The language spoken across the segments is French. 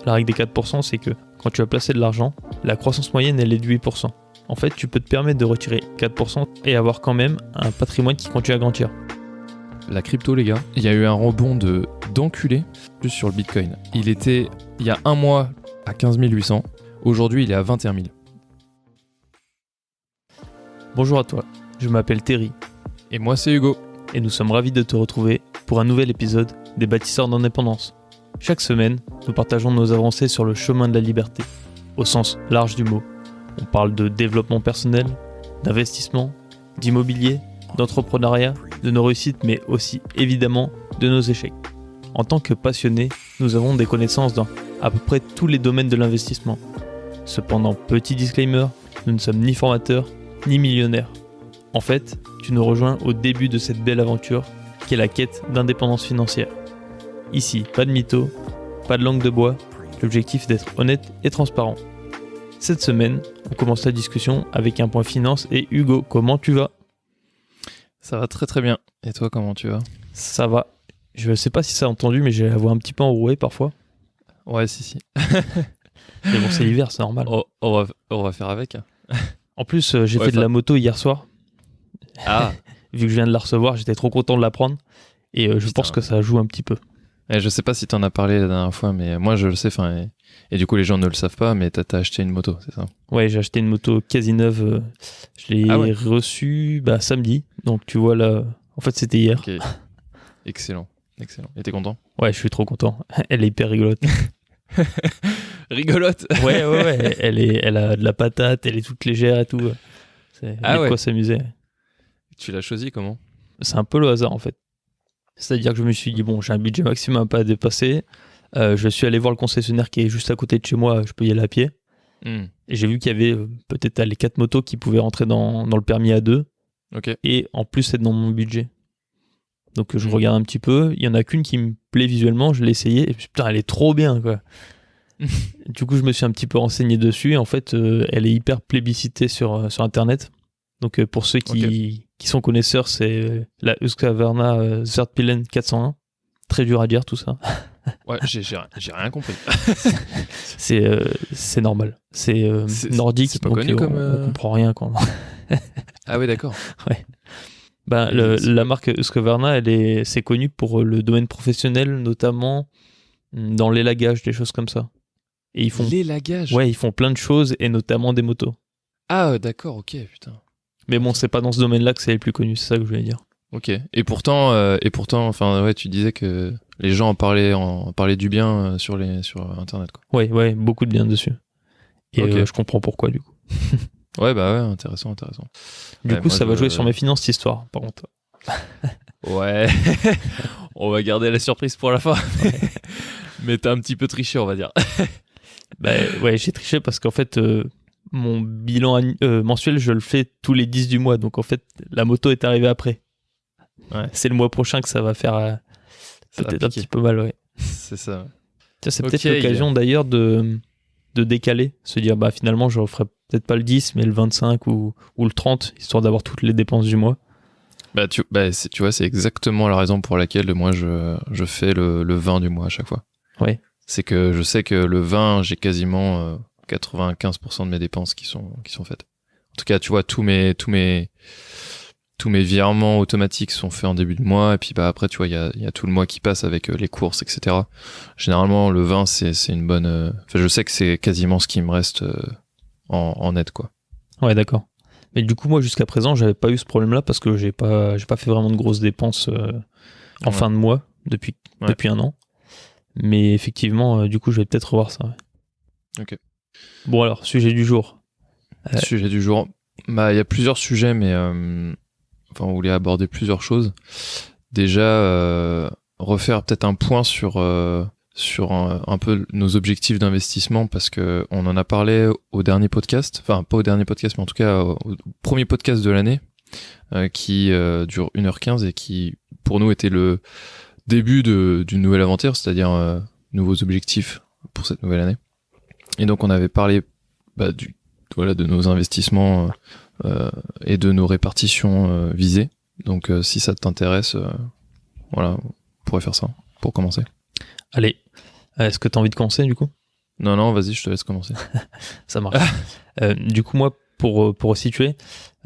la règle des 4%, c'est que quand tu vas placer de l'argent, la croissance moyenne, elle est de 8%. En fait, tu peux te permettre de retirer 4% et avoir quand même un patrimoine qui continue à grandir. La crypto, les gars, il y a eu un rebond d'enculé plus sur le Bitcoin. Il était, il y a un mois, à 15 800. Aujourd'hui, il est à 21 000. Bonjour à toi, je m'appelle Terry. Et moi, c'est Hugo. Et nous sommes ravis de te retrouver pour un nouvel épisode des Bâtisseurs d'Indépendance. Chaque semaine, nous partageons nos avancées sur le chemin de la liberté, au sens large du mot. On parle de développement personnel, d'investissement, d'immobilier, d'entrepreneuriat, de nos réussites, mais aussi évidemment de nos échecs. En tant que passionnés, nous avons des connaissances dans à peu près tous les domaines de l'investissement. Cependant, petit disclaimer, nous ne sommes ni formateurs, ni millionnaires. En fait, tu nous rejoins au début de cette belle aventure qui est la quête d'indépendance financière. Ici, pas de mythos, pas de langue de bois, l'objectif est d'être honnête et transparent. Cette semaine, on commence la discussion avec un point finance et Hugo, comment tu vas ? Ça va très très bien. Et toi, comment tu vas ? Ça va. Je sais pas si ça a entendu, mais j'ai la voix un petit peu enrouée parfois. Ouais, si. Mais bon, c'est l'hiver, c'est normal. On va faire avec. En plus, j'ai fait de la moto hier soir. Ah. Vu que je viens de la recevoir, j'étais trop content de la prendre. Et je pense que ça joue un petit peu. Et je sais pas si t'en as parlé la dernière fois, mais moi je le sais. Et du coup, les gens ne le savent pas, mais t'as acheté une moto, c'est ça ? Ouais, j'ai acheté une moto quasi neuve. Je l'ai reçue samedi. Donc tu vois là, en fait c'était hier. Okay. Excellent. Et t'es content ? Ouais, je suis trop content. Elle est hyper rigolote. Rigolote ? Ouais. Elle a de la patate, elle est toute légère et tout. Il y a de quoi s'amuser. Tu l'as choisi comment ? C'est un peu le hasard en fait. C'est-à-dire que je me suis dit, bon, j'ai un budget maximum à pas dépasser. Je suis allé voir le concessionnaire qui est juste à côté de chez moi, je peux y aller à pied. Et j'ai vu qu'il y avait peut-être les 4 motos qui pouvaient rentrer dans le permis A2. Okay. Et en plus, c'est dans mon budget. Donc je regarde un petit peu. Il y en a qu'une qui me plaît visuellement, je l'ai essayée. Et puis, putain, elle est trop bien, quoi. Du coup, je me suis un petit peu renseigné dessus. Et en fait, elle est hyper plébiscitée sur Internet. Donc pour ceux qui sont connaisseurs, c'est la Husqvarna Zertpilen 401. Très dur à dire tout ça. Ouais, j'ai rien compris. C'est normal. C'est nordique, c'est pas donc connu comme on comprend rien quand. Ah ouais, d'accord. Ouais. La marque Husqvarna, c'est connu pour le domaine professionnel, notamment dans l'élagage, des choses comme ça. Et ils font l'élagage. Ouais, ils font plein de choses et notamment des motos. Ah d'accord, ok, putain. Mais bon, c'est pas dans ce domaine-là que c'est le plus connu, c'est ça que je voulais dire. Ok. Et pourtant, enfin ouais, tu disais que les gens en parlaient du bien sur Internet, quoi. Ouais, beaucoup de bien dessus. Et je comprends pourquoi du coup. Ouais, intéressant. Du coup, ça va jouer sur mes finances cette histoire, par contre. Ouais. On va garder la surprise pour la fin. Mais t'as un petit peu triché, on va dire. Ouais, j'ai triché parce qu'en fait, mon bilan mensuel, je le fais tous les 10 du mois. Donc en fait, la moto est arrivée après. Ouais. C'est le mois prochain que ça va faire peut-être un petit peu mal, ouais. C'est ça. C'est peut-être l'occasion d'ailleurs de décaler, se dire finalement je referai peut-être pas le 10 mais le 25 ou le 30, histoire d'avoir toutes les dépenses du mois. Tu vois, c'est exactement la raison pour laquelle moi je fais le 20 du mois à chaque fois. Ouais. C'est que je sais que le 20, j'ai quasiment 95% de mes dépenses qui sont faites. En tout cas, tu vois, tous mes virements automatiques sont faits en début de mois, et puis après, tu vois, il y a tout le mois qui passe avec les courses, etc. Généralement, le 20, c'est une bonne... je sais que c'est quasiment ce qui me reste en net, quoi. Ouais, d'accord. Mais du coup, moi, jusqu'à présent, j'avais pas eu ce problème-là parce que j'ai pas fait vraiment de grosses dépenses en fin de mois depuis un an. Mais effectivement, du coup, je vais peut-être revoir ça. Ouais. Ok. Bon alors, sujet du jour. Sujet du jour. Il y a plusieurs sujets, mais on voulait aborder plusieurs choses. Déjà, refaire peut-être un point sur un peu nos objectifs d'investissement, parce que on en a parlé au dernier podcast, enfin pas au dernier podcast, mais en tout cas au premier podcast de l'année, qui dure 1h15 et qui pour nous était le début d'une nouvelle aventure, c'est-à-dire nouveaux objectifs pour cette nouvelle année. Et donc on avait parlé de nos investissements et de nos répartitions visées. Donc si ça t'intéresse, on pourrait faire ça pour commencer. Allez, est-ce que tu as envie de commencer du coup ? Non, vas-y, je te laisse commencer. Ça marche. Du coup, moi, pour situer,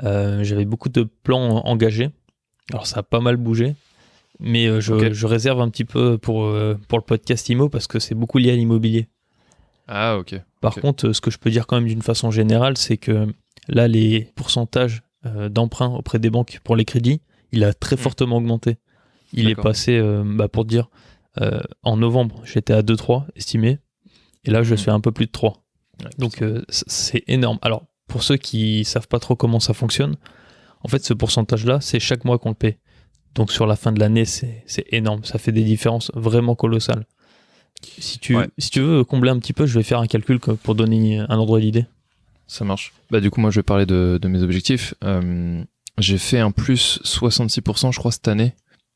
j'avais beaucoup de plans engagés. Alors, ça a pas mal bougé, mais je réserve un petit peu pour le podcast IMO parce que c'est beaucoup lié à l'immobilier. Ah, ok. Par contre, ce que je peux dire quand même d'une façon générale, c'est que là, les pourcentages d'emprunt auprès des banques pour les crédits, il a très fortement augmenté. Il est passé, pour te dire, en novembre, j'étais à 2,3 estimé, et là, je suis à un peu plus de 3. Ouais, donc, c'est énorme. Alors, pour ceux qui savent pas trop comment ça fonctionne, en fait, ce pourcentage-là, c'est chaque mois qu'on le paie. Donc, sur la fin de l'année, c'est énorme. Ça fait des différences vraiment colossales. Si tu veux combler un petit peu, je vais faire un calcul pour donner un ordre d'idée. Ça marche. Du coup, moi, je vais parler de mes objectifs. J'ai fait un plus 66%, je crois, cette année.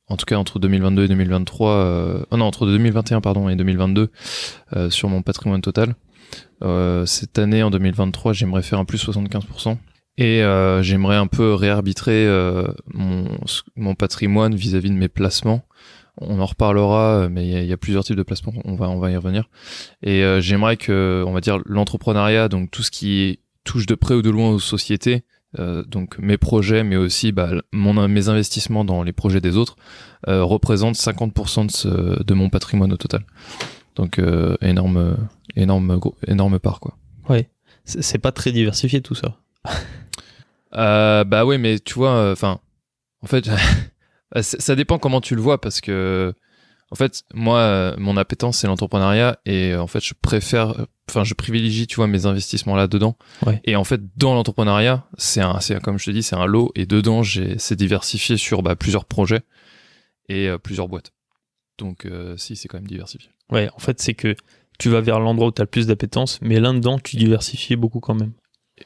En tout cas, entre 2022 et 2023... entre 2021 et 2022, sur mon patrimoine total. Cette année, en 2023, j'aimerais faire un plus 75%. Et j'aimerais un peu réarbitrer mon patrimoine vis-à-vis de mes placements. On en reparlera, mais il y a plusieurs types de placements, on va y revenir. Et j'aimerais que, on va dire, l'entrepreneuriat, donc tout ce qui touche de près ou de loin aux sociétés, donc mes projets, mais aussi mes investissements dans les projets des autres, représentent 50% de mon patrimoine au total. Donc énorme part, quoi. Ouais, c'est pas très diversifié tout ça. Ouais, mais tu vois, en fait, ça dépend comment tu le vois, parce que, en fait, moi, mon appétence, c'est l'entrepreneuriat, et en fait, je privilégie, tu vois, mes investissements là-dedans. Ouais. Et en fait, dans l'entrepreneuriat, c'est comme je te dis, c'est un lot, et dedans, c'est diversifié sur plusieurs projets et plusieurs boîtes. Donc, si, c'est quand même diversifié. Ouais, en fait, c'est que tu vas vers l'endroit où tu as le plus d'appétence, mais là-dedans, tu diversifies beaucoup quand même.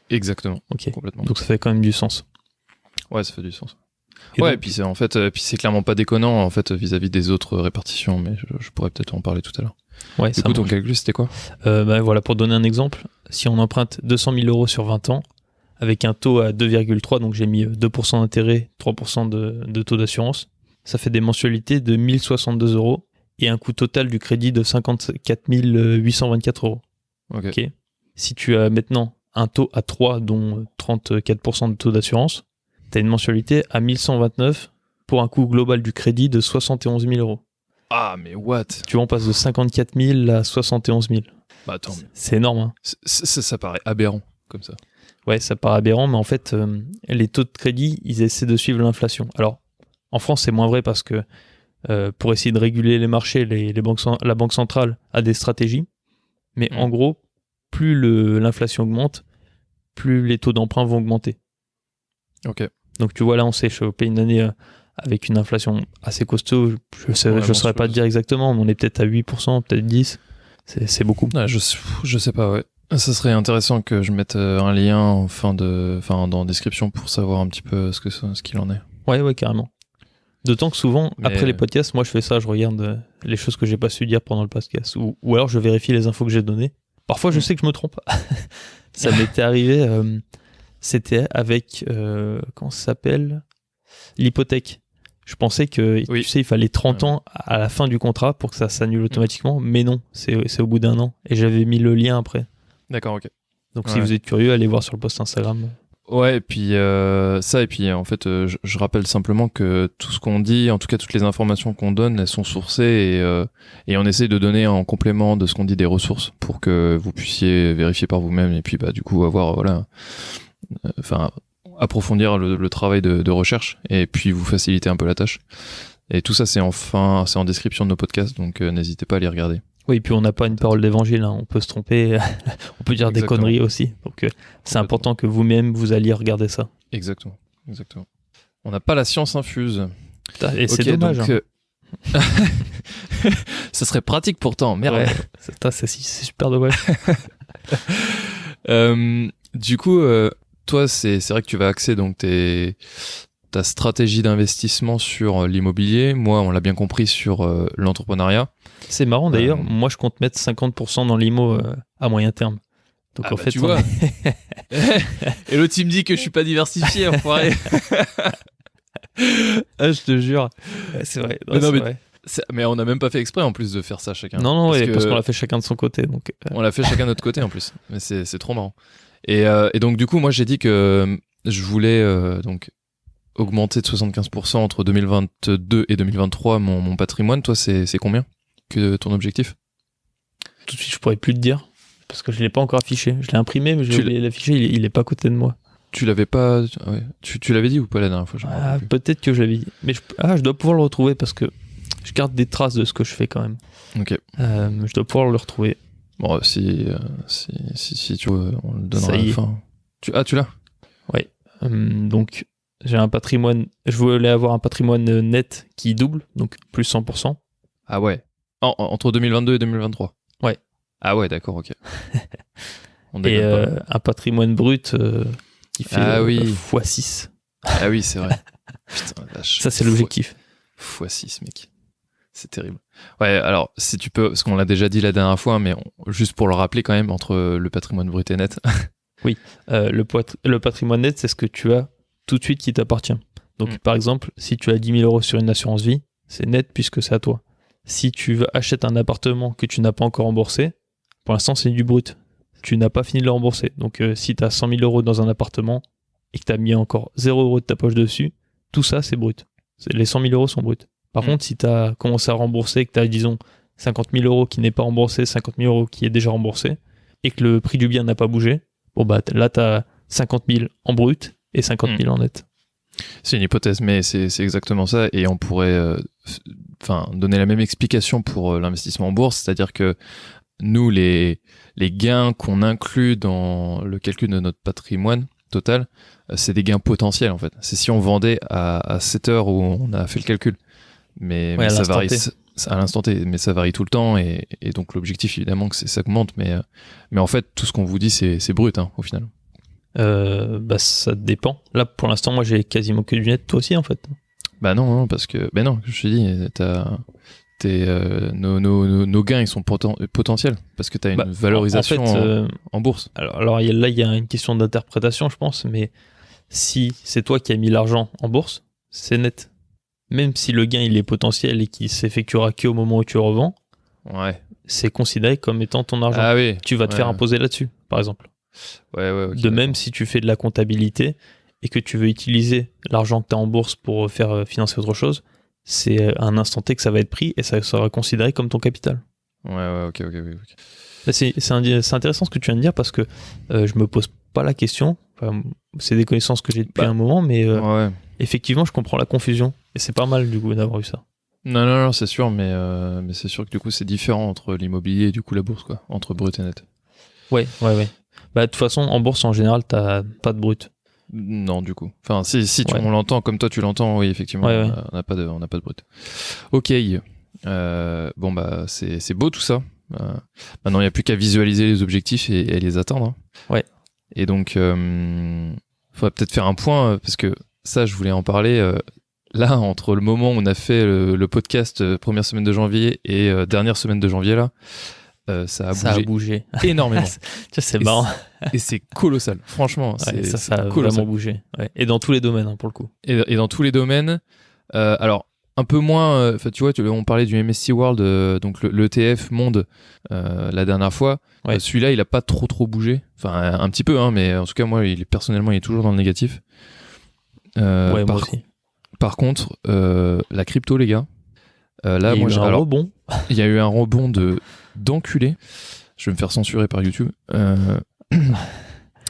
Exactement. Ok. Complètement. Donc, ça fait quand même du sens. Ouais, ça fait du sens. Et puis c'est clairement pas déconnant en fait vis-à-vis des autres répartitions, mais je pourrais peut-être en parler tout à l'heure. Ouais, du coup, ton calcul, c'était quoi ? Voilà, pour donner un exemple, si on emprunte 200 000 euros sur 20 ans, avec un taux à 2,3, donc j'ai mis 2% d'intérêt, 3% de taux d'assurance, ça fait des mensualités de 1 062 euros et un coût total du crédit de 54 824 euros. Ok. Si tu as maintenant un taux à 3, dont 34% de taux d'assurance, tu as une mensualité à 1129 pour un coût global du crédit de 71 000 euros. Ah, mais what ? Tu vois, on passe de 54 000 à 71 000. Attends. C'est énorme, hein. Ça paraît aberrant, comme ça. Ouais, ça paraît aberrant, mais en fait, les taux de crédit, ils essaient de suivre l'inflation. Alors, en France, c'est moins vrai parce que pour essayer de réguler les marchés, la Banque centrale a des stratégies. Mais en gros, plus l'inflation augmente, plus les taux d'emprunt vont augmenter. Ok. Donc tu vois, là, on s'est chopé une année avec une inflation assez costaud. Je ne saurais pas te dire exactement, mais on est peut-être à 8%, peut-être 10%. C'est beaucoup. Ah, je sais pas, ouais. Ça serait intéressant que je mette un lien dans la description pour savoir un petit peu ce qu'il en est. Ouais, carrément. D'autant que souvent, après les podcasts, moi je fais ça, je regarde les choses que j'ai pas su dire pendant le podcast. Ou alors je vérifie les infos que j'ai données. Parfois, je sais que je me trompe. Ça m'était arrivé, c'était avec, comment ça s'appelle ? L'hypothèque. Je pensais que, tu sais, il fallait 30 ans à la fin du contrat pour que ça s'annule automatiquement. Mais non, c'est au bout d'un an. Et j'avais mis le lien après. D'accord, ok. Donc si vous êtes curieux, allez voir sur le post Instagram. Ouais, et puis en fait, je rappelle simplement que tout ce qu'on dit, en tout cas toutes les informations qu'on donne, elles sont sourcées et on essaie de donner en complément de ce qu'on dit des ressources pour que vous puissiez vérifier par vous-même et puis du coup avoir approfondir le travail de recherche et puis vous faciliter un peu la tâche. Et tout ça c'est en description de nos podcasts, donc n'hésitez pas à les regarder. Oui, puis on n'a pas une parole d'évangile, hein. On peut se tromper, on peut dire des conneries aussi. Donc c'est important que vous-même vous alliez regarder ça. Exactement. On n'a pas la science infuse. Et c'est dommage. Donc, ça serait pratique pourtant, merde. Ouais, c'est super dommage. Du coup, toi, c'est vrai que tu vas axer donc ta stratégie d'investissement sur l'immobilier. Moi, on l'a bien compris, sur l'entrepreneuriat. C'est marrant d'ailleurs, moi je compte mettre 50% dans l'IMO à moyen terme. Donc en fait, tu vois. Et l'autre il me dit que je suis pas diversifié, enfoiré. Ah, je te jure. C'est vrai. Non, mais vrai. Mais on n'a même pas fait exprès en plus de faire ça chacun. Non, parce qu'on l'a fait chacun de son côté. Donc, On l'a fait chacun de notre côté en plus. Mais c'est trop marrant. Et donc du coup, moi j'ai dit que je voulais donc augmenter de 75% entre 2022 et 2023 mon patrimoine. Toi, c'est combien que ton objectif? Tout de suite, je pourrais plus te dire parce que je l'ai pas encore affiché. Je l'ai imprimé, mais je l'ai affiché. Il est pas à côté de moi. Tu l'avais pas. Ouais. Tu l'avais dit ou pas la dernière fois? Peut-être que je l'avais dit. Mais je dois pouvoir le retrouver parce que je garde des traces de ce que je fais quand même. Ok. Je dois pouvoir le retrouver. Bon, si tu veux, on le donnera à la fin. Tu l'as? Ouais. Donc, j'ai un patrimoine. Je voulais avoir un patrimoine net qui double, donc plus 100%. Ah ouais. Entre 2022 et 2023. Ouais. Ah ouais, d'accord, ok. Et un patrimoine brut qui fait x6. Ah oui, c'est vrai. Putain, la vache. Ça, c'est l'objectif. x6, mec. C'est terrible. Ouais, alors, si tu peux, parce qu'on l'a déjà dit la dernière fois, mais juste pour le rappeler quand même, entre le patrimoine brut et net. Oui, le patrimoine net, c'est ce que tu as tout de suite qui t'appartient. Donc, par exemple, si tu as 10 000 euros sur une assurance vie, c'est net puisque c'est à toi. Si tu achètes un appartement que tu n'as pas encore remboursé, pour l'instant, c'est du brut. Tu n'as pas fini de le rembourser. Donc, si tu as 100 000 euros dans un appartement et que tu as mis encore 0 euros de ta poche dessus, tout ça, c'est brut. Les 100 000 euros sont bruts. Par contre, si tu as commencé à rembourser, que tu as, disons, 50 000 euros qui n'est pas remboursé, 50 000 euros qui est déjà remboursé, et que le prix du bien n'a pas bougé, bon, bah, là, tu as 50 000 en brut et 50 000 en net. C'est une hypothèse, mais c'est exactement ça. Et on pourrait donner la même explication pour l'investissement en bourse, c'est-à-dire que nous, les gains qu'on inclut dans le calcul de notre patrimoine total, c'est des gains potentiels en fait. C'est si on vendait à cette heure où on a fait le calcul. Mais ça varie à l'instant T, mais ça varie tout le temps et donc l'objectif évidemment que ça augmente, mais en fait tout ce qu'on vous dit c'est brut au final. Ça dépend. Là pour l'instant moi j'ai quasiment que du net, toi aussi en fait. Bah non parce que je te dis nos gains ils sont potentiels parce que t'as une valorisation en bourse. Alors là il y a une question d'interprétation je pense, mais si c'est toi qui as mis l'argent en bourse, c'est net. Même si le gain il est potentiel et qu'il s'effectuera qu'au moment où tu revends, c'est considéré comme étant ton argent. Ah oui. Tu vas te faire imposer là-dessus, par exemple. Okay, de même, si tu fais de la comptabilité et que tu veux utiliser l'argent que tu as en bourse pour faire financer autre chose, c'est à un instant T que ça va être pris et ça sera considéré comme ton capital. Ok. C'est intéressant ce que tu viens de dire parce que je me pose pas la question. Enfin, c'est des connaissances que j'ai depuis un moment, mais effectivement, je comprends la confusion. Et c'est pas mal, du coup, d'avoir eu ça. Non, c'est sûr, mais c'est sûr que du coup, c'est différent entre l'immobilier et du coup la bourse, quoi. Entre brut et net. Ouais. Bah, de toute façon, en bourse, en général, t'as pas de brut. Non, du coup. Enfin, si on l'entend comme toi, tu l'entends, oui, effectivement, on n'a pas de brut. Ok. Bon, bah, c'est beau tout ça. Maintenant, il n'y a plus qu'à visualiser les objectifs et les atteindre. Ouais. Et donc, faudrait peut-être faire un point, parce que ça, je voulais en parler. Là, entre le moment où on a fait le podcast première semaine de janvier et dernière semaine de janvier, là, ça a bougé énormément. C'est marrant. Et c'est colossal. Franchement, ça a colossal. Vraiment bougé. Ouais. Et dans tous les domaines, pour le coup. Et dans tous les domaines. Alors, un peu moins... tu vois, on parlait du MSCI World, donc l'ETF Monde, la dernière fois. Ouais. Celui-là, il a pas trop bougé. Enfin, un petit peu, mais en tout cas, moi, personnellement, il est toujours dans le négatif. Moi aussi. Par contre, la crypto, les gars, là, il y a eu un rebond. Il y a eu un rebond d'enculé. Je vais me faire censurer par YouTube.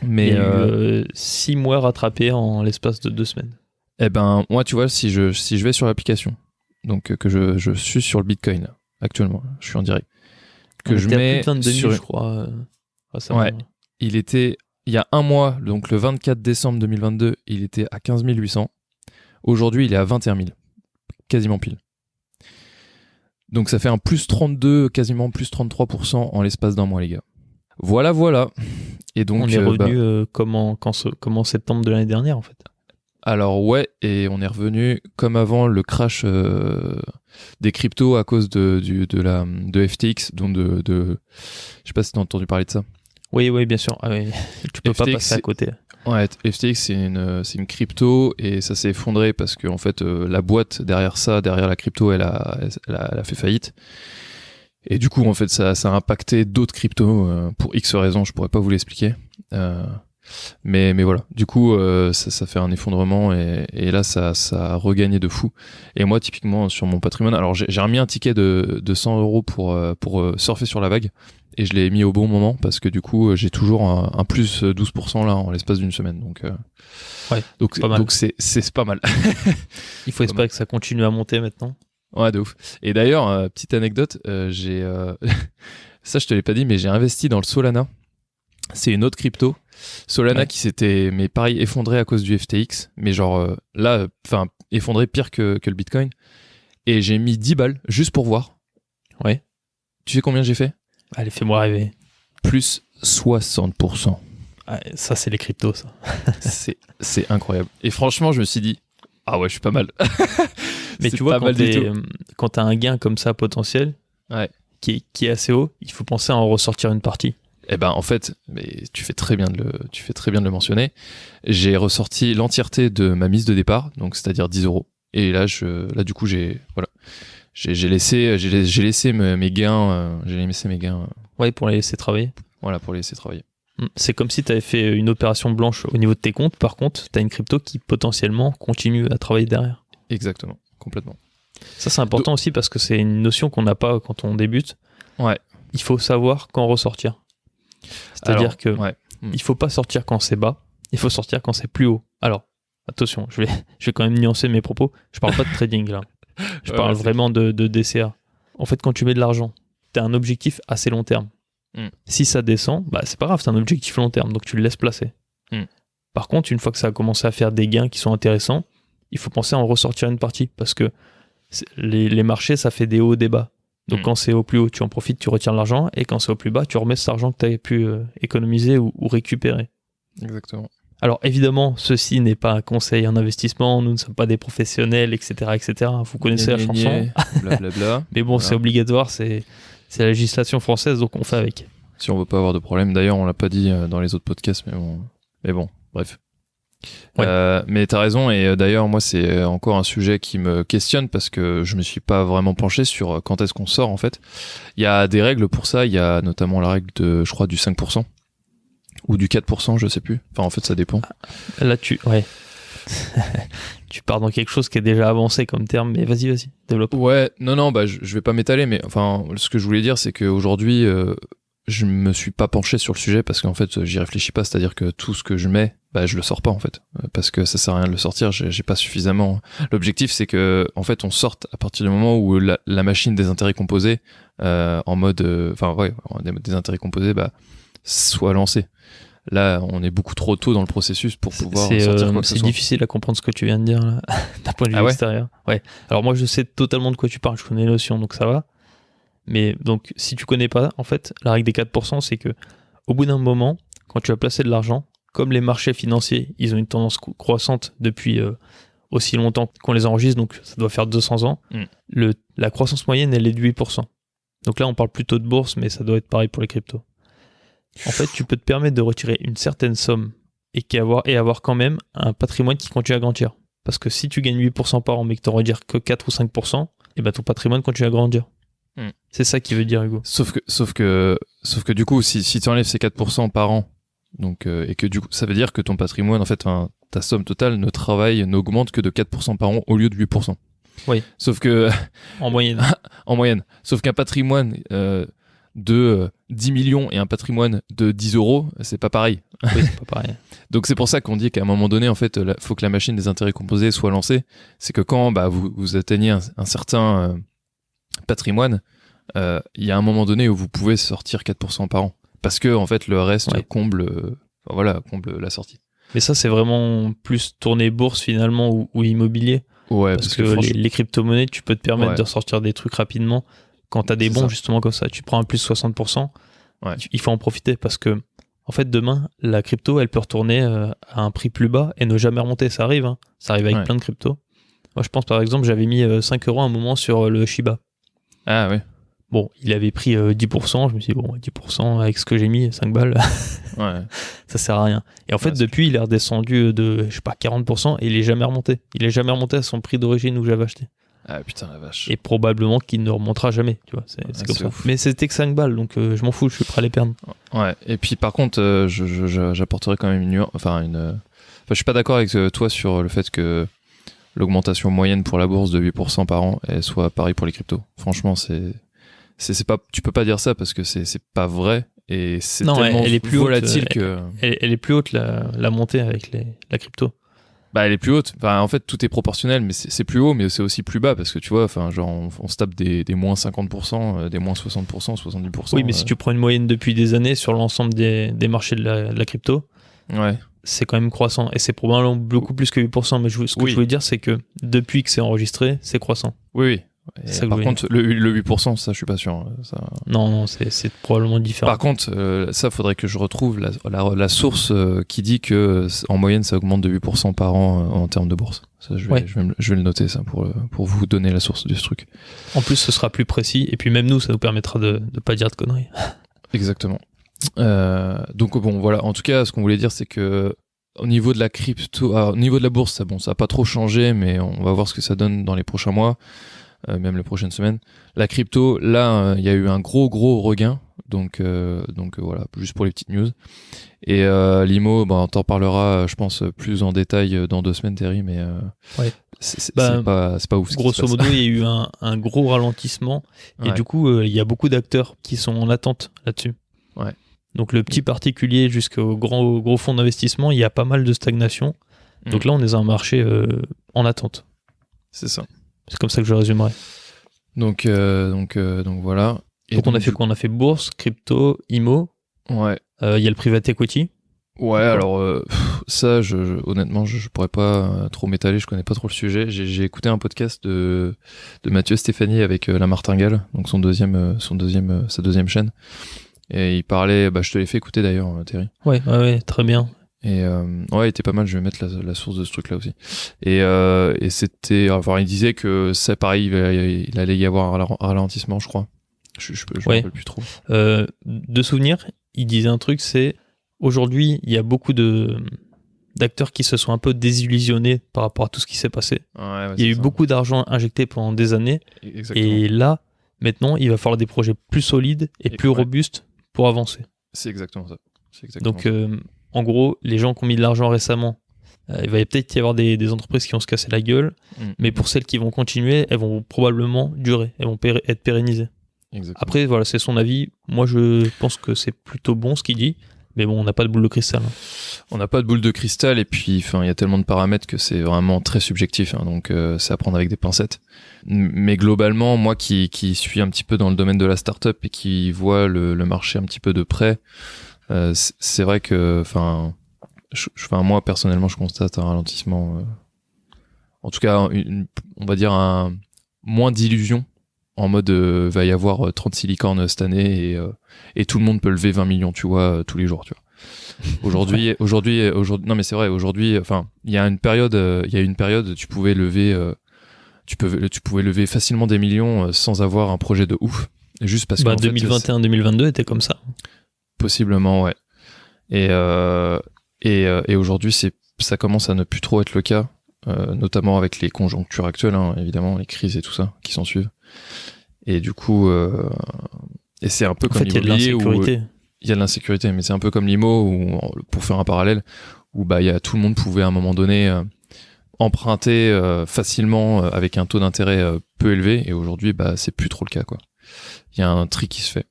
Mais il y a eu 6 mois rattrapés en l'espace de 2 semaines. Eh ben, moi, tu vois, si je vais sur l'application, donc que je suis sur le Bitcoin là, actuellement, je suis en direct, que je mets plus de 22 000, je crois. Ouais. Il était il y a un mois, donc le 24 décembre 2022, il était à 15 800. Aujourd'hui, il est à 21 000, quasiment pile. Donc ça fait un plus 32, quasiment plus 33% en l'espace d'un mois, les gars. Voilà. Et donc on est revenu comme en septembre de l'année dernière, en fait. Alors ouais, et on est revenu comme avant le crash des cryptos à cause de FTX, donc je sais pas si t'as entendu parler de ça. Oui, bien sûr. Ah, oui. Tu peux pas passer à côté. Ouais, FTX c'est une crypto et ça s'est effondré parce que en fait la boîte derrière la crypto, elle a fait faillite. Et du coup en fait ça a impacté d'autres cryptos pour X raisons, je pourrais pas vous l'expliquer. Mais voilà, du coup ça fait un effondrement et là ça a regagné de fou. Et moi typiquement sur mon patrimoine, alors j'ai remis un ticket de 100 € pour surfer sur la vague. Et je l'ai mis au bon moment parce que du coup j'ai toujours un plus 12% là en l'espace d'une semaine, donc c'est pas mal. Il faut espérer que ça continue à monter maintenant. Ouais, de ouf. Et d'ailleurs petite anecdote, j'ai ça je te l'ai pas dit, mais j'ai investi dans le Solana. C'est une autre crypto Solana qui s'était mais pareil effondré à cause du FTX, mais genre là enfin effondré pire que le Bitcoin. Et j'ai mis 10 balles juste pour voir. Ouais. Tu sais combien j'ai fait? Allez, fais-moi rêver. Plus 60%. Ah, ça, c'est les cryptos, ça. c'est incroyable. Et franchement, je me suis dit, ah ouais, je suis pas mal. Mais tu vois, quand t'as un gain comme ça potentiel, qui est assez haut, il faut penser à en ressortir une partie. Eh ben, en fait, mais tu fais très bien de le mentionner. J'ai ressorti l'entièreté de ma mise de départ, donc c'est-à-dire 10 €. Et là, du coup, j'ai laissé mes gains. Ouais, pour les laisser travailler. Voilà, pour les laisser travailler. C'est comme si tu avais fait une opération blanche au niveau de tes comptes. Par contre, tu as une crypto qui potentiellement continue à travailler derrière. Exactement, complètement. Ça, c'est important aussi parce que c'est une notion qu'on n'a pas quand on débute. Ouais. Il faut savoir quand ressortir. C'est-à-dire que il faut pas sortir quand c'est bas, il faut sortir quand c'est plus haut. Alors, attention, je vais quand même nuancer mes propos. Je parle pas de trading là. Je parle vraiment de DCA. En fait, quand tu mets de l'argent, tu as un objectif assez long terme. Si ça descend, bah c'est pas grave, c'est un objectif long terme, donc tu le laisses placer. Par contre, une fois que ça a commencé à faire des gains qui sont intéressants, il faut penser à en ressortir une partie, parce que les marchés, ça fait des hauts, des bas. Donc quand c'est au plus haut, tu en profites, tu retires l'argent, et quand c'est au plus bas, tu remets cet argent que tu avais pu économiser ou récupérer. Exactement. Alors évidemment, ceci n'est pas un conseil en investissement, nous ne sommes pas des professionnels, etc. etc. Vous connaissez la chanson. Blablabla. Mais bon, voilà. C'est obligatoire, c'est la législation française, donc on fait avec. Si on veut pas avoir de problème, d'ailleurs on l'a pas dit dans les autres podcasts, mais bon, bref. Ouais. Mais t'as raison, et d'ailleurs moi c'est encore un sujet qui me questionne parce que je me suis pas vraiment penché sur quand est-ce qu'on sort en fait. Il y a des règles pour ça, il y a notamment la règle de, je crois, du 5% ou du 4%, je sais plus. Enfin en fait ça dépend. Là tu pars dans quelque chose qui est déjà avancé comme terme, mais vas-y, développe. Ouais, non, bah je vais pas m'étaler, mais enfin ce que je voulais dire c'est qu'aujourd'hui je me suis pas penché sur le sujet parce qu'en fait j'y réfléchis pas, c'est-à-dire que tout ce que je mets, bah je le sors pas en fait, parce que ça sert à rien de le sortir, j'ai pas suffisamment. L'objectif c'est que en fait on sorte à partir du moment où la machine des intérêts composés en mode des intérêts composés soit lancée. Là, on est beaucoup trop tôt dans le processus pour pouvoir sortir quoi que ce soit. C'est difficile à comprendre ce que tu viens de dire là, d'un point de vue extérieur. Ouais. Alors moi, je sais totalement de quoi tu parles, je connais les notions, donc ça va. Mais donc, si tu connais pas, en fait, la règle des 4%, c'est que au bout d'un moment, quand tu vas placer de l'argent, comme les marchés financiers, ils ont une tendance croissante depuis aussi longtemps qu'on les enregistre, donc ça doit faire 200 ans, la croissance moyenne, elle est de 8%. Donc là, on parle plutôt de bourse, mais ça doit être pareil pour les cryptos. En fait, tu peux te permettre de retirer une certaine somme et avoir quand même un patrimoine qui continue à grandir. Parce que si tu gagnes 8% par an, mais que tu en retires que 4 ou 5%, et ben ton patrimoine continue à grandir. C'est ça qui veut dire, Hugo. Sauf que du coup, si tu enlèves ces 4% par an, donc, et que du coup, ça veut dire que ton patrimoine, en fait, ta somme totale n'augmente que de 4% par an au lieu de 8%. Oui. Sauf que... En moyenne. En moyenne. Sauf qu'un patrimoine de 10 millions et un patrimoine de 10 €, c'est pas pareil. Oui, c'est pas pareil. Donc c'est pour ça qu'on dit qu'à un moment donné, en fait, faut que la machine des intérêts composés soit lancée. C'est que quand vous atteignez un certain patrimoine, il y a un moment donné où vous pouvez sortir 4% par an. Parce que, en fait, le reste comble la sortie. Mais ça, c'est vraiment plus tourné bourse finalement ou immobilier. Ouais, parce que les crypto-monnaies, tu peux te permettre de ressortir des trucs rapidement. Quand tu as des bons, justement, comme ça, tu prends un plus 60%, il faut en profiter parce que, en fait, demain, la crypto, elle peut retourner à un prix plus bas et ne jamais remonter. Ça arrive, hein. Ça arrive avec plein de cryptos. Moi, je pense, par exemple, j'avais mis 5 € à un moment sur le Shiba. Ah oui. Bon, il avait pris 10%, je me suis dit, bon, 10% avec ce que j'ai mis, 5 balles, Ouais. ça sert à rien. Et en fait, Ouais, depuis, il est redescendu de, je sais pas, 40%, et il est jamais remonté. Il est jamais remonté à son prix d'origine où j'avais acheté. Ah putain, la vache. Et probablement qu'il ne remontera jamais, tu vois, c'est comme c'est ça. ouf. Mais c'était que 5 balles, donc je m'en fous, je suis prêt à les perdre. Ouais. Et puis par contre, j'apporterai quand même je suis pas d'accord avec toi sur le fait que l'augmentation moyenne pour la bourse de 8% par an elle soit pareil pour les cryptos. Franchement, c'est pas, tu peux pas dire ça parce que c'est pas vrai et c'est Non, tellement elle est plus volatile haute, que. Elle est plus haute, la montée avec la crypto. Bah, elle est plus haute. Enfin, en fait, tout est proportionnel, mais c'est plus haut, mais c'est aussi plus bas parce que tu vois, enfin, genre, on se tape des moins 50%, des moins 60%, 70%. Oui, mais si tu prends une moyenne depuis des années sur l'ensemble des marchés de la crypto, Ouais. c'est quand même croissant. Et c'est probablement beaucoup plus que 8%. Mais ce que je voulais dire, c'est que depuis que c'est enregistré, c'est croissant. Oui, oui. C'est ça que Par je voulais contre, le 8%, ça, je suis pas sûr. Ça... Non, c'est probablement différent. Par contre, ça, faudrait que je retrouve la source qui dit que en moyenne, ça augmente de 8% par an en termes de bourse. Ça, je vais le noter, ça, pour vous donner la source de ce truc. En plus, ce sera plus précis. Et puis même nous, ça nous permettra de pas dire de conneries. Exactement. Donc bon, voilà. En tout cas, ce qu'on voulait dire, c'est que au niveau de la crypto, au niveau de la bourse, ça a pas trop changé, mais on va voir ce que ça donne dans les prochains mois. Même les prochaines semaines. La crypto, là, il y a eu un gros regain. Donc voilà, juste pour les petites news. Et l'IMO, on t'en parlera, je pense, plus en détail dans 2 semaines, Terry, mais ouais. c'est pas ouf. Grosso modo, il y a eu un gros ralentissement. Et du coup, il y a beaucoup d'acteurs qui sont en attente là-dessus. Ouais. Donc le petit particulier jusqu'au gros fonds d'investissement, il y a pas mal de stagnation. Donc là, on est dans un marché en attente. C'est ça. C'est comme ça que je résumerai. Donc voilà. Et donc on a fait quoi ? On a fait bourse, crypto, IMO. Ouais. Il y a le private equity. Ouais, alors ça, honnêtement, je pourrais pas trop m'étaler, je connais pas trop le sujet. J'ai écouté un podcast de Mathieu Stéphanie avec La Martingale, donc sa deuxième chaîne. Et il parlait, je te l'ai fait écouter d'ailleurs, Terry. Ouais, très bien. Et ouais, il était pas mal, je vais mettre la source de ce truc là aussi. Et c'était, enfin, il disait que c'est pareil, il allait y avoir un ralentissement, je crois. Je me rappelle plus trop. De souvenir, il disait un truc, c'est aujourd'hui, il y a beaucoup d'acteurs qui se sont un peu désillusionnés par rapport à tout ce qui s'est passé. Ouais, il y a eu beaucoup d'argent injecté pendant des années. Exactement. Et là, maintenant, il va falloir des projets plus solides et plus robustes pour avancer. C'est exactement ça. Donc, en gros, les gens qui ont mis de l'argent récemment, il va peut-être y avoir des entreprises qui vont se casser la gueule, mais pour celles qui vont continuer, elles vont probablement durer, elles vont être pérennisées. Exactement. Après, voilà, c'est son avis. Moi, je pense que c'est plutôt bon ce qu'il dit, mais bon, on n'a pas de boule de cristal. On n'a pas de boule de cristal, et puis il y a tellement de paramètres que c'est vraiment très subjectif, donc c'est à prendre avec des pincettes. Mais globalement, moi qui suis un petit peu dans le domaine de la start-up et qui vois le marché un petit peu de près, c'est vrai que, moi personnellement, je constate un ralentissement, en tout cas, on va dire moins d'illusions, en mode va y avoir 36 licornes cette année et tout le monde peut lever 20 millions, tu vois, tous les jours, tu vois. Aujourd'hui, non mais c'est vrai, aujourd'hui, il y a une période, tu pouvais lever, tu pouvais lever facilement des millions sans avoir un projet de ouf, juste parce que 2021-2022 était comme ça. Possiblement, ouais. Et aujourd'hui, ça commence à ne plus trop être le cas, notamment avec les conjonctures actuelles, évidemment, les crises et tout ça qui s'en suivent. Et du coup, et c'est un peu comme l'immobilier où il y a de l'insécurité, mais c'est un peu comme l'IMO où, pour faire un parallèle, où tout le monde pouvait à un moment donné emprunter facilement avec un taux d'intérêt peu élevé, et aujourd'hui, c'est plus trop le cas, quoi. Il y a un tri qui se fait.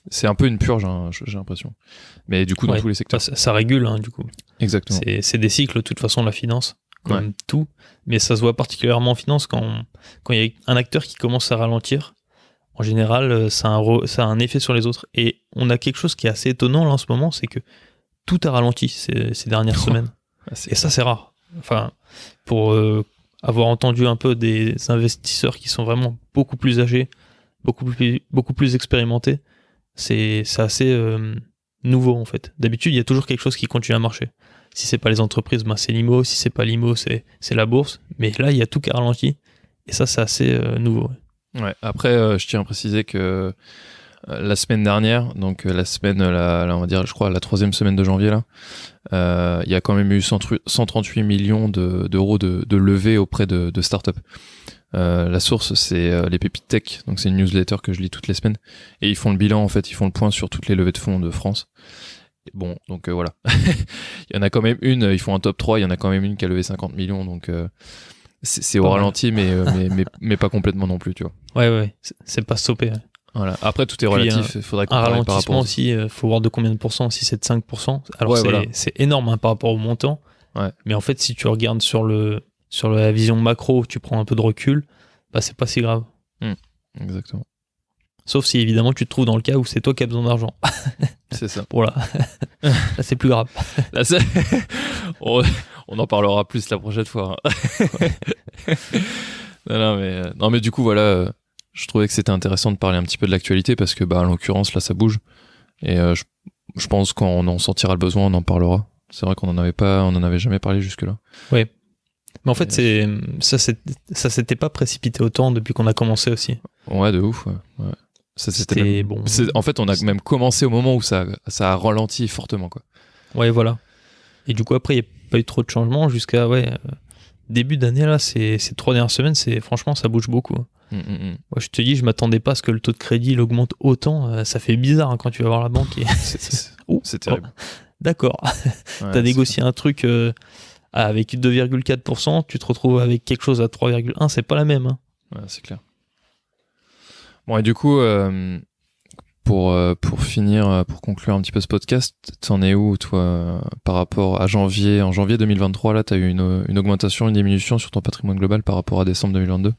C'est un peu une purge, j'ai l'impression. Mais du coup, dans tous les secteurs. Ça régule, du coup. Exactement. C'est des cycles, de toute façon, la finance, comme tout. Mais ça se voit particulièrement en finance quand il y a un acteur qui commence à ralentir. En général, ça a un effet sur les autres. Et on a quelque chose qui est assez étonnant là en ce moment, c'est que tout a ralenti ces dernières semaines. Et ça, c'est rare. Enfin, pour avoir entendu un peu des investisseurs qui sont vraiment beaucoup plus âgés, beaucoup plus expérimentés, c'est assez nouveau en fait. D'habitude, il y a toujours quelque chose qui continue à marcher. Si c'est pas les entreprises, c'est l'IMO. Si c'est pas l'IMO, c'est la bourse. Mais là, il y a tout qui a ralenti. Et ça, c'est assez nouveau. Ouais. Après, je tiens à préciser que la semaine dernière, donc la semaine, on va dire, je crois, la 3e semaine de janvier, là, il y a quand même eu 138 millions d'euros de levée auprès de startups. La source, c'est les Pépites Tech, donc c'est une newsletter que je lis toutes les semaines, et ils font le bilan, en fait, ils font le point sur toutes les levées de fonds de France. Et bon, donc voilà. Il y en a quand même une, ils font un top 3, il y en a quand même une qui a levé 50 millions, donc c'est au ralenti, mais pas complètement non plus, tu vois. Ouais, c'est pas stoppé. Ouais. Voilà. Après, tout est relatif, il faudrait comparer un par ralentissement rapport aussi, faut voir de combien de pourcents, si c'est de 5%. Alors ouais, c'est énorme hein, par rapport au montant, mais en fait, si tu regardes sur la vision macro, tu prends un peu de recul, bah c'est pas si grave. Exactement. Sauf si évidemment tu te trouves dans le cas où c'est toi qui as besoin d'argent. C'est ça. Voilà. Là c'est plus grave. Là, on en parlera plus la prochaine fois. Hein. non, mais du coup, voilà, je trouvais que c'était intéressant de parler un petit peu de l'actualité parce que, en l'occurrence, là, ça bouge. Et je pense quand on en sentira le besoin, on en parlera. C'est vrai qu'on en avait jamais parlé jusque-là. Oui. Mais en fait, ça s'était pas précipité autant depuis qu'on a commencé aussi. Ouais, de ouf. Ouais. C'était même, bon. En fait, on a même commencé au moment où ça a ralenti fortement, quoi. Ouais, voilà. Et du coup, après, il n'y a pas eu trop de changements jusqu'à début d'année, là, ces 3 dernières semaines, franchement, ça bouge beaucoup. Moi, je te dis, je m'attendais pas à ce que le taux de crédit il augmente autant. Ça fait bizarre hein, quand tu vas voir la banque. Et... c'est terrible. D'accord. Ouais, t'as négocié un truc avec 2,4%, tu te retrouves avec quelque chose à 3,1%, c'est pas la même. Hein. Ouais, c'est clair. Bon, et du coup, pour finir, pour conclure un petit peu ce podcast, t'en es où, toi, par rapport à janvier? En janvier 2023, là, t'as eu une augmentation, une diminution sur ton patrimoine global par rapport à décembre 2022?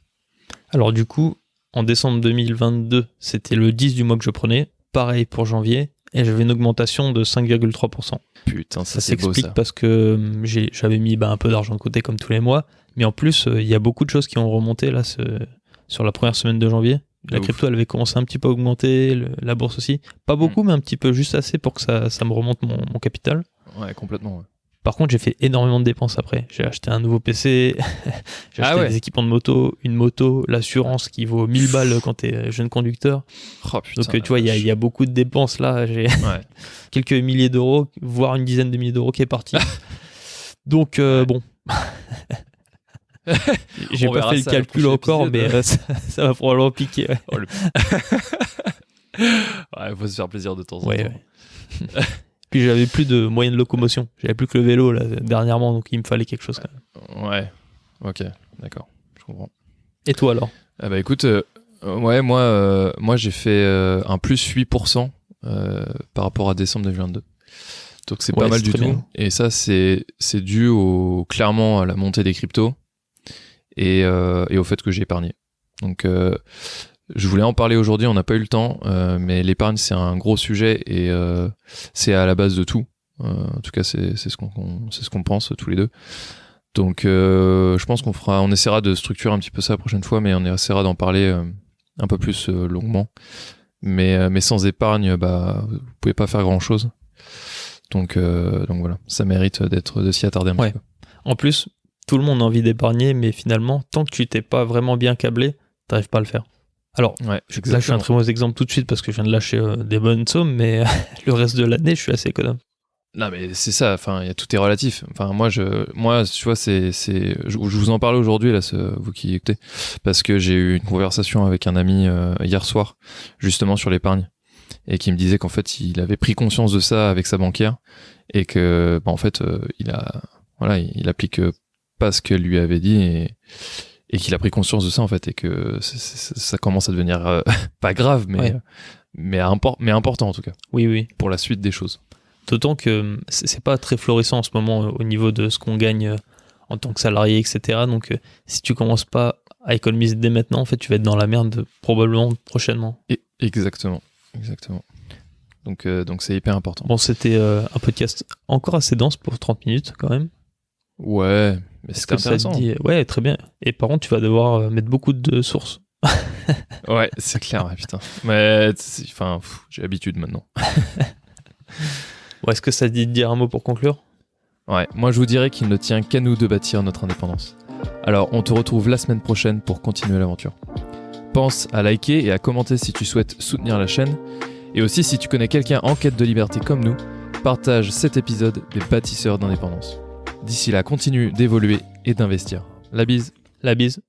Alors, du coup, en décembre 2022, c'était le 10 du mois que je prenais. Pareil pour janvier, et j'avais une augmentation de 5,3%. Putain, ça c'est beau, ça. Ça s'explique ça. parce que j'avais mis un peu d'argent de côté comme tous les mois, mais en plus, il y a beaucoup de choses qui ont remonté là sur la première semaine de janvier. La crypto, elle avait commencé un petit peu à augmenter, la bourse aussi. Pas beaucoup, mais un petit peu, juste assez pour que ça me remonte mon capital. Ouais, complètement. Ouais. Par contre, j'ai fait énormément de dépenses après. J'ai acheté un nouveau PC, j'ai acheté des équipements de moto, une moto, l'assurance qui vaut 1000 balles quand t'es jeune conducteur. Oh, putain, donc, tu vois, il y a beaucoup de dépenses là. J'ai quelques milliers d'euros, voire une dizaine de milliers d'euros qui est parti. Donc, bon... J'ai pas fait le calcul encore, mais ça va probablement piquer. Ouais. Oh, il faut se faire plaisir de temps en temps. Ouais. Puis j'avais plus de moyens de locomotion. J'avais plus que le vélo là, dernièrement, donc il me fallait quelque chose quand même. Ouais, ok, d'accord, je comprends. Et toi alors? Écoute, moi j'ai fait un plus 8% par rapport à décembre 2022. Donc c'est pas mal du tout. Bien. Et ça, c'est dû clairement à la montée des cryptos. Et au fait que j'ai épargné. Donc je voulais en parler aujourd'hui, on n'a pas eu le temps, mais l'épargne c'est un gros sujet et c'est à la base de tout. En tout cas c'est ce qu'on pense tous les deux. Donc je pense on essaiera de structurer un petit peu ça la prochaine fois, mais on essaiera d'en parler un peu plus longuement. Mais sans épargne, vous pouvez pas faire grand chose. Donc voilà, ça mérite de s'y attarder un petit peu. En plus, tout le monde a envie d'épargner, mais finalement, tant que tu t'es pas vraiment bien câblé, t'arrives pas à le faire. Alors, là, je suis un très mauvais exemple tout de suite parce que je viens de lâcher des bonnes sommes, mais le reste de l'année, je suis assez économe. Non, mais c'est ça. Enfin, tout est relatif. Enfin, moi, tu vois, je vous en parlais aujourd'hui là, vous qui écoutez, parce que j'ai eu une conversation avec un ami hier soir, justement sur l'épargne, et qui me disait qu'en fait, il avait pris conscience de ça avec sa banquière et que, en fait, il applique pas ce qu'elle lui avait dit et qu'il a pris conscience de ça en fait et que ça commence à devenir pas grave mais important en tout cas. Oui. Pour la suite des choses. D'autant que c'est pas très florissant en ce moment au niveau de ce qu'on gagne en tant que salarié, etc. Donc si tu commences pas à économiser dès maintenant, en fait, tu vas être dans la merde probablement prochainement. Exactement. Donc c'est hyper important. Bon, c'était un podcast encore assez dense pour 30 minutes quand même. Ouais, mais c'est intéressant. Ça te dit... Ouais, très bien. Et par contre, tu vas devoir mettre beaucoup de sources. Ouais, c'est clair, ouais, putain. Mais j'ai l'habitude maintenant. Est-ce que ça te dit de dire un mot pour conclure? Ouais, moi je vous dirais qu'il ne tient qu'à nous de bâtir notre indépendance. Alors, on te retrouve la semaine prochaine pour continuer l'aventure. pense à liker et à commenter si tu souhaites soutenir la chaîne. Et aussi, si tu connais quelqu'un en quête de liberté comme nous, partage cet épisode des bâtisseurs d'indépendance. D'ici là, continue d'évoluer et d'investir. La bise. La bise.